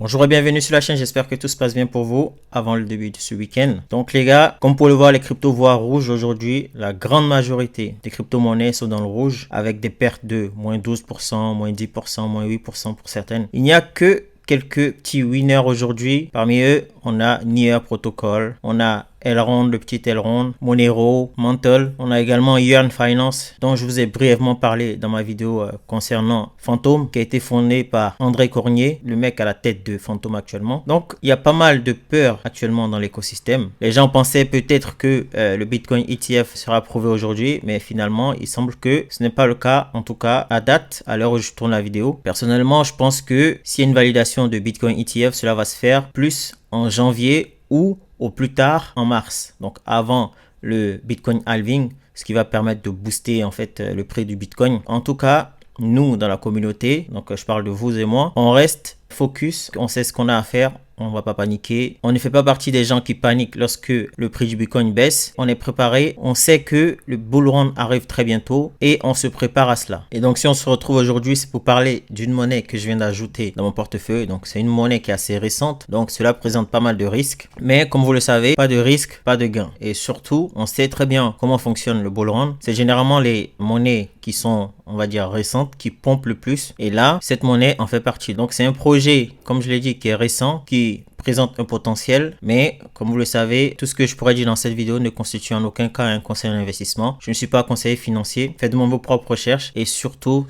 Bonjour et bienvenue sur la chaîne, j'espère que tout se passe bien pour vous avant le début de ce week-end. Donc les gars, comme vous pouvez le voir, les cryptos voient rouge aujourd'hui. La grande majorité des crypto-monnaies sont dans le rouge avec des pertes de moins 12%, moins 10%, moins 8% pour certaines. Il n'y a que quelques petits winners aujourd'hui. Parmi eux, on a Near Protocol, on a Elrond, le petit Elrond, Monero, Mantle. On a également Yearn Finance, dont je vous ai brièvement parlé dans ma vidéo concernant Phantom, qui a été fondé par André Cornier, le mec à la tête de Phantom actuellement. Donc, il y a pas mal de peur actuellement dans l'écosystème. Les gens pensaient peut-être que le Bitcoin ETF sera approuvé aujourd'hui, mais finalement, il semble que ce n'est pas le cas. En tout cas, à date, à l'heure où je tourne la vidéo. Personnellement, je pense que s'il y a une validation de Bitcoin ETF, cela va se faire plus en janvier ou au plus tard en mars, donc avant le Bitcoin halving, ce qui va permettre de booster en fait le prix du Bitcoin. En tout cas, nous dans la communauté, donc je parle de vous et moi, on reste focus, on sait ce qu'on a à faire. On ne va pas paniquer. On ne fait pas partie des gens qui paniquent lorsque le prix du Bitcoin baisse. On est préparé. On sait que le bull run arrive très bientôt et on se prépare à cela. Et donc, si on se retrouve aujourd'hui, c'est pour parler d'une monnaie que je viens d'ajouter dans mon portefeuille. Donc, c'est une monnaie qui est assez récente. Donc, cela présente pas mal de risques. Mais comme vous le savez, pas de risque, pas de gain. Et surtout, on sait très bien comment fonctionne le bull run. C'est généralement les monnaies qui sont, on va dire, récentes, qui pompent le plus. Et là, cette monnaie en fait partie. Donc, c'est un projet, comme je l'ai dit, qui est récent, qui présente un potentiel, mais comme vous le savez, tout ce que je pourrais dire dans cette vidéo ne constitue en aucun cas un conseil d'investissement. Je ne suis pas conseiller financier. Faites-moi vos propres recherches et surtout,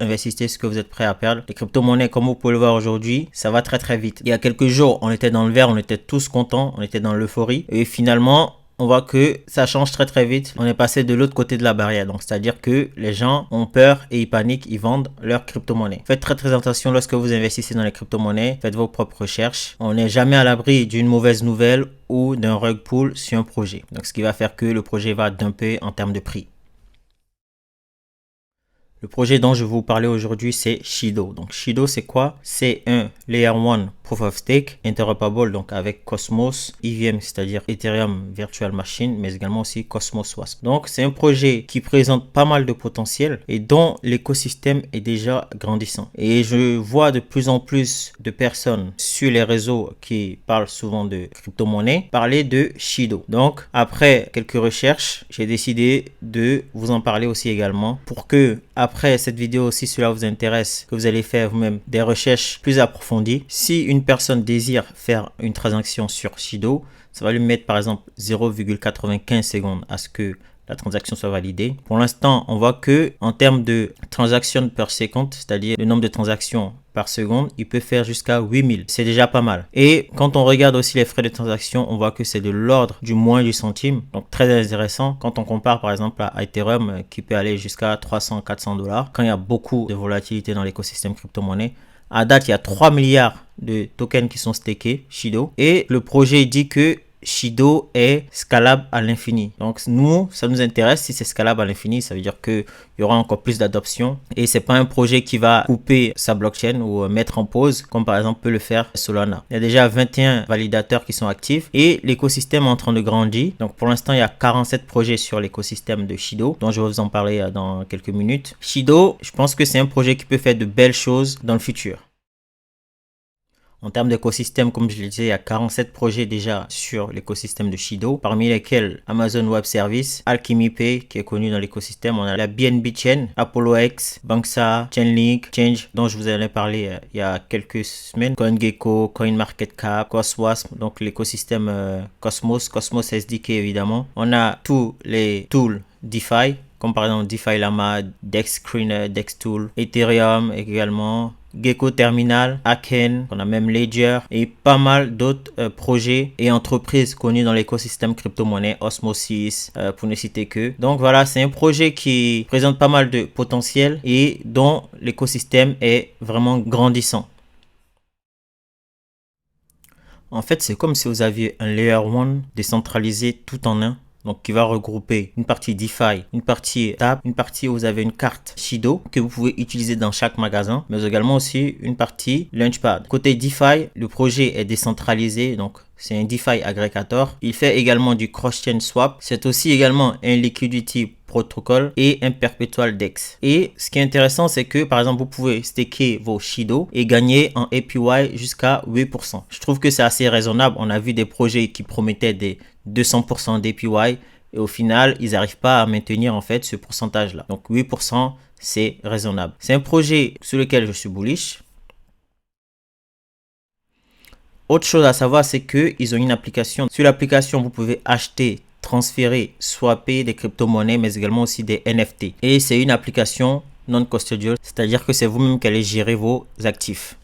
investissez ce que vous êtes prêt à perdre. Les crypto-monnaies, comme vous pouvez le voir aujourd'hui, ça va très très vite. Il y a quelques jours, on était dans le vert, on était tous contents, on était dans l'euphorie et finalement, on voit que ça change très très vite. On est passé de l'autre côté de la barrière. Donc, c'est-à-dire que les gens ont peur et ils paniquent, ils vendent leurs crypto-monnaies. Faites très très attention lorsque vous investissez dans les crypto-monnaies. Faites vos propres recherches. On n'est jamais à l'abri d'une mauvaise nouvelle ou d'un rug pull sur un projet. Donc, ce qui va faire que le projet va dumper en termes de prix. Le projet dont je vais vous parler aujourd'hui, c'est Shido. Donc, Shido, c'est quoi? C'est un Layer 1 Proof of Stake interoperable, donc avec Cosmos, EVM, c'est-à-dire Ethereum Virtual Machine, mais également aussi Cosmos Wasp. Donc, c'est un projet qui présente pas mal de potentiel et dont l'écosystème est déjà grandissant. Et je vois de plus en plus de personnes sur les réseaux qui parlent souvent de crypto-monnaie parler de Shido. Donc, après quelques recherches, j'ai décidé de vous en parler aussi également pour que, après cette vidéo, si cela vous intéresse, que vous allez faire vous-même des recherches plus approfondies. Si une personne désire faire une transaction sur Shido, ça va lui mettre par exemple 0,95 secondes à ce que la transaction soit validée. Pour l'instant, on voit que en termes de transactions per second, c'est-à-dire le nombre de transactions par seconde, il peut faire jusqu'à 8000. C'est déjà pas mal. Et quand on regarde aussi les frais de transaction, on voit que c'est de l'ordre du moins du centime. Donc très intéressant quand on compare par exemple à Ethereum qui peut aller jusqu'à 300-400 $. Quand il y a beaucoup de volatilité dans l'écosystème crypto-monnaie. À date, il y a 3 milliards de tokens qui sont stakés, Shido. Et le projet dit que Shido est scalable à l'infini. Donc nous, ça nous intéresse. Si c'est scalable à l'infini, ça veut dire qu'il y aura encore plus d'adoption. Et c'est pas un projet qui va couper sa blockchain ou mettre en pause, comme par exemple peut le faire Solana. Il y a déjà 21 validateurs qui sont actifs et l'écosystème est en train de grandir. Donc pour l'instant, il y a 47 projets sur l'écosystème de Shido, dont je vais vous en parler dans quelques minutes. Shido, je pense que c'est un projet qui peut faire de belles choses dans le futur. En termes d'écosystème, comme je le disais, il y a 47 projets déjà sur l'écosystème de Shido, parmi lesquels Amazon Web Services, Alchemy Pay, qui est connu dans l'écosystème. On a la BNB Chain, Apollo X, Banksa, Chainlink, Change, dont je vous en ai parlé il y a quelques semaines, CoinGecko, CoinMarketCap, CosWasp, donc l'écosystème Cosmos, Cosmos SDK évidemment. On a tous les tools DeFi, comme par exemple DeFi Lama, Dex Screener, Dex Tool, Ethereum également, Gecko Terminal, Aken, on a même Ledger et pas mal d'autres projets et entreprises connues dans l'écosystème crypto-monnaie, Osmosis, pour ne citer que. Donc voilà, c'est un projet qui présente pas mal de potentiel et dont l'écosystème est vraiment grandissant. En fait, c'est comme si vous aviez un Layer 1 décentralisé tout en un. Donc, qui va regrouper une partie DeFi, une partie Tap, une partie où vous avez une carte Shido que vous pouvez utiliser dans chaque magasin, mais également aussi une partie Launchpad. Côté DeFi, le projet est décentralisé, donc c'est un DeFi aggregator. Il fait également du cross-chain swap. C'est aussi également un liquidity Protocol et un Perpetual DEX. Et ce qui est intéressant, c'est que par exemple, vous pouvez staker vos Shido et gagner en APY jusqu'à 8%. Je trouve que c'est assez raisonnable. On a vu des projets qui promettaient des 200% d'APY et au final, ils n'arrivent pas à maintenir en fait ce pourcentage-là. Donc 8%, c'est raisonnable. C'est un projet sur lequel je suis bullish. Autre chose à savoir, c'est qu'ils ont une application. Sur l'application, vous pouvez acheter, transférer, swapper des crypto-monnaies, mais également aussi des NFT. Et c'est une application non custodial, c'est-à-dire que c'est vous-même qui allez gérer vos actifs.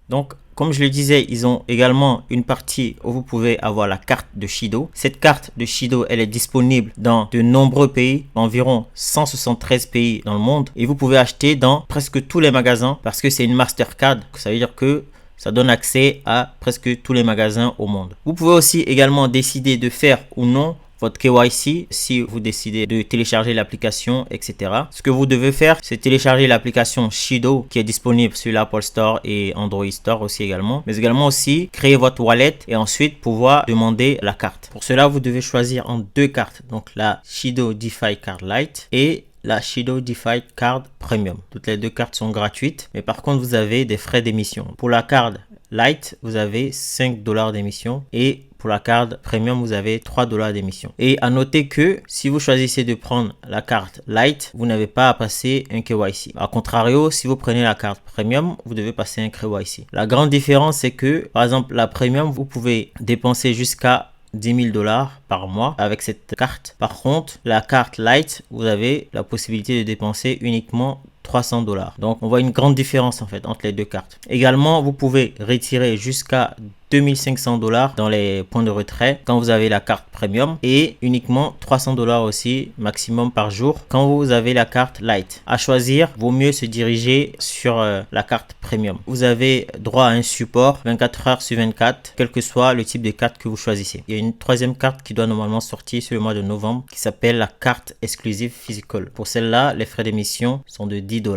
Donc, comme je le disais, ils ont également une partie où vous pouvez avoir la carte de Shido. Cette carte de Shido, elle est disponible dans de nombreux pays, environ 173 pays dans le monde. Et vous pouvez acheter dans presque tous les magasins parce que c'est une Mastercard. Ça veut dire que ça donne accès à presque tous les magasins au monde. Vous pouvez aussi également décider de faire ou non votre KYC si vous décidez de télécharger l'application, etc. Ce que vous devez faire, c'est télécharger l'application Shido qui est disponible sur l'Apple Store et Android Store aussi également. Mais également aussi créer votre wallet et ensuite pouvoir demander la carte. Pour cela, vous devez choisir en deux cartes. Donc la Shido DeFi Card Lite et la Shido DeFi Card Premium. Toutes les deux cartes sont gratuites, mais par contre, vous avez des frais d'émission. Pour la carte Lite, vous avez 5 $ d'émission et pour la carte Premium, vous avez 3 $ d'émission. Et à noter que si vous choisissez de prendre la carte Lite, vous n'avez pas à passer un KYC. A contrario, si vous prenez la carte Premium, vous devez passer un KYC. La grande différence, c'est que, par exemple, la Premium, vous pouvez dépenser jusqu'à 10 000 $ par mois avec cette carte. Par contre, la carte Lite, vous avez la possibilité de dépenser uniquement 300 $. Donc, on voit une grande différence en fait entre les deux cartes. Également, vous pouvez retirer jusqu'à 2500 $ dans les points de retrait quand vous avez la carte Premium et uniquement 300 $ aussi maximum par jour quand vous avez la carte Lite. À choisir, vaut mieux se diriger sur la carte Premium. Vous avez droit à un support 24 heures sur 24, quel que soit le type de carte que vous choisissez. Il y a une troisième carte qui doit normalement sortir sur le mois de novembre qui s'appelle la carte exclusive physical. Pour celle-là, les frais d'émission sont de 10 $.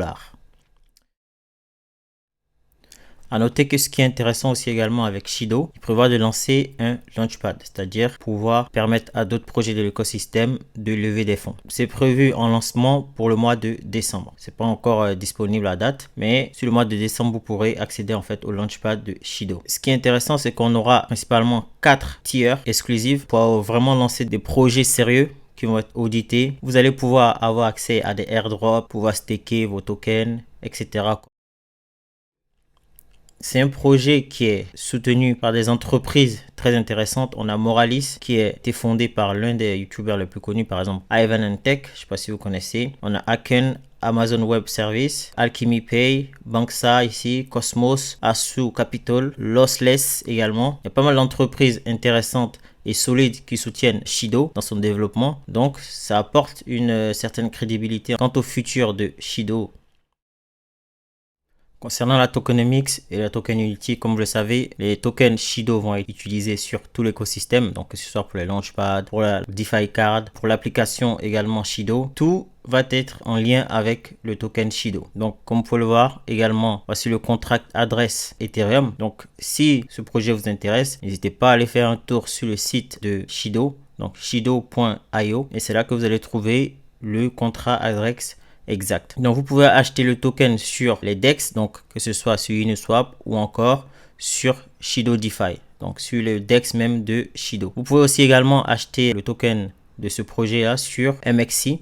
À noter que ce qui est intéressant aussi également avec Shido, il prévoit de lancer un launchpad, c'est-à-dire pouvoir permettre à d'autres projets de l'écosystème de lever des fonds. C'est prévu en lancement pour le mois de décembre. C'est pas encore disponible à date, mais sur le mois de décembre, vous pourrez accéder en fait au launchpad de Shido. Ce qui est intéressant, c'est qu'on aura principalement 4 tiers exclusifs pour vraiment lancer des projets sérieux qui vont être audités. Vous allez pouvoir avoir accès à des airdrops, pouvoir staker vos tokens, etc. C'est un projet qui est soutenu par des entreprises très intéressantes. On a Moralis qui a été fondé par l'un des youtubeurs les plus connus, par exemple Ivan and Tech, je ne sais pas si vous connaissez. On a Aken, Amazon Web Service, Alchemy Pay, Banksa ici, Cosmos, Asu Capital, Lossless également. Il y a pas mal d'entreprises intéressantes et solides qui soutiennent Shido dans son développement. Donc ça apporte une certaine crédibilité quant au futur de Shido. Concernant la tokenomics et la tokenability, comme vous le savez, les tokens Shido vont être utilisés sur tout l'écosystème, donc que ce soit pour les launchpads, pour la DeFi card, pour l'application également Shido, tout va être en lien avec le token Shido. Donc comme vous pouvez le voir également, voici le contract adresse Ethereum. Donc si ce projet vous intéresse, n'hésitez pas à aller faire un tour sur le site de Shido, donc shido.io, et c'est là que vous allez trouver le contrat adresse exact. Donc vous pouvez acheter le token sur les DEX, donc que ce soit sur Uniswap ou encore sur Shido DeFi, donc sur le DEX même de Shido. Vous pouvez aussi également acheter le token de ce projet là sur MXC.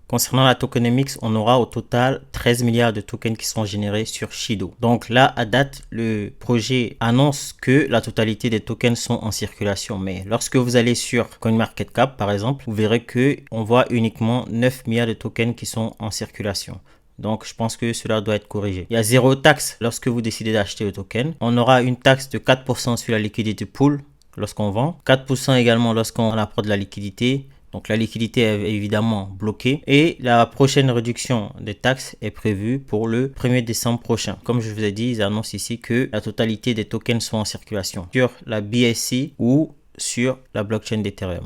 Concernant la tokenomics, on aura au total 13 milliards de tokens qui sont générés sur Shido. Donc là, à date, le projet annonce que la totalité des tokens sont en circulation. Mais lorsque vous allez sur CoinMarketCap, par exemple, vous verrez qu'on voit uniquement 9 milliards de tokens qui sont en circulation. Donc, je pense que cela doit être corrigé. Il y a zéro taxe lorsque vous décidez d'acheter le token. On aura une taxe de 4% sur la liquidité pool lorsqu'on vend. 4% également lorsqu'on apporte de la liquidité. Donc la liquidité est évidemment bloquée et la prochaine réduction des taxes est prévue pour le 1er décembre prochain. Comme je vous ai dit, ils annoncent ici que la totalité des tokens sont en circulation sur la BSC ou sur la blockchain d'Ethereum.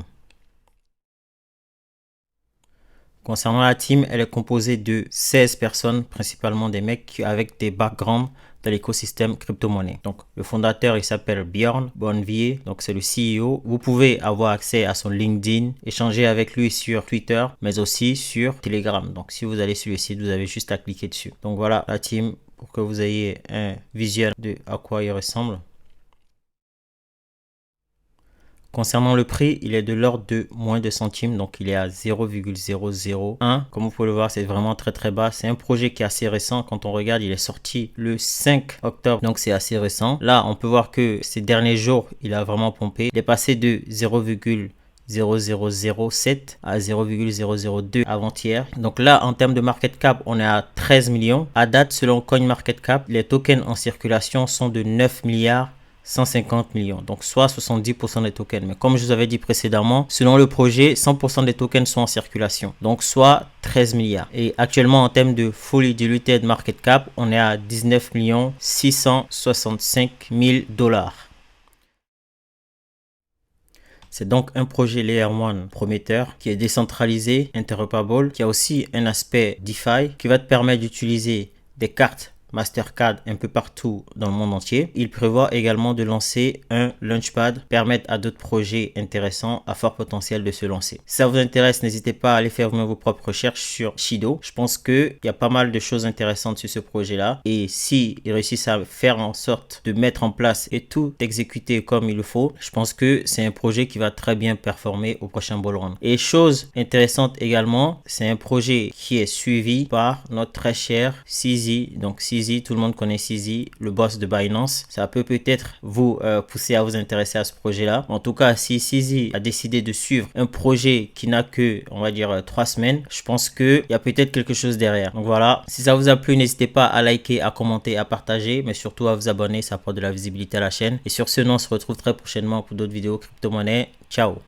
Concernant la team, elle est composée de 16 personnes, principalement des mecs avec des backgrounds dans l'écosystème crypto-monnaie. Donc, le fondateur, il s'appelle Björn Bonvier, donc c'est le CEO. Vous pouvez avoir accès à son LinkedIn, échanger avec lui sur Twitter, mais aussi sur Telegram. Donc, si vous allez sur le site, vous avez juste à cliquer dessus. Donc, voilà la team pour que vous ayez un visuel de à quoi il ressemble. Concernant le prix, il est de l'ordre de moins de centimes, donc il est à 0,001. Comme vous pouvez le voir, c'est vraiment très bas. C'est un projet qui est assez récent. Quand on regarde, il est sorti le 5 octobre, donc c'est assez récent. Là, on peut voir que ces derniers jours, il a vraiment pompé. Il est passé de 0,0007 à 0,002 avant-hier. Donc là, en termes de market cap, on est à 13 millions. À date, selon CoinMarketCap, les tokens en circulation sont de 9 milliards 150 millions, donc soit 70% des tokens. Mais comme je vous avais dit précédemment, selon le projet, 100% des tokens sont en circulation, donc soit 13 milliards. Et actuellement, en termes de fully diluted market cap, on est à 19 665 000 $. C'est donc un projet Layer 1 prometteur qui est décentralisé, interopérable, qui a aussi un aspect DeFi qui va te permettre d'utiliser des cartes Mastercard un peu partout dans le monde entier. Il prévoit également de lancer un Launchpad, permettre à d'autres projets intéressants à fort potentiel de se lancer. Si ça vous intéresse, n'hésitez pas à aller faire vos propres recherches sur Shido. Je pense qu'il y a pas mal de choses intéressantes sur ce projet-là. Et si ils réussissent à faire en sorte de mettre en place et tout exécuter comme il le faut, je pense que c'est un projet qui va très bien performer au prochain bull run. Et chose intéressante également, c'est un projet qui est suivi par notre très cher CZ. Donc CZ, tout le monde connaît CZ, le boss de Binance. Ça peut peut-être vous pousser à vous intéresser à ce projet-là. En tout cas, si CZ a décidé de suivre un projet qui n'a que, on va dire, 3 semaines, je pense qu'il y a peut-être quelque chose derrière. Donc voilà, si ça vous a plu, n'hésitez pas à liker, à commenter, à partager, mais surtout à vous abonner, ça apporte de la visibilité à la chaîne. Et sur ce, on se retrouve très prochainement pour d'autres vidéos crypto-monnaie. Ciao!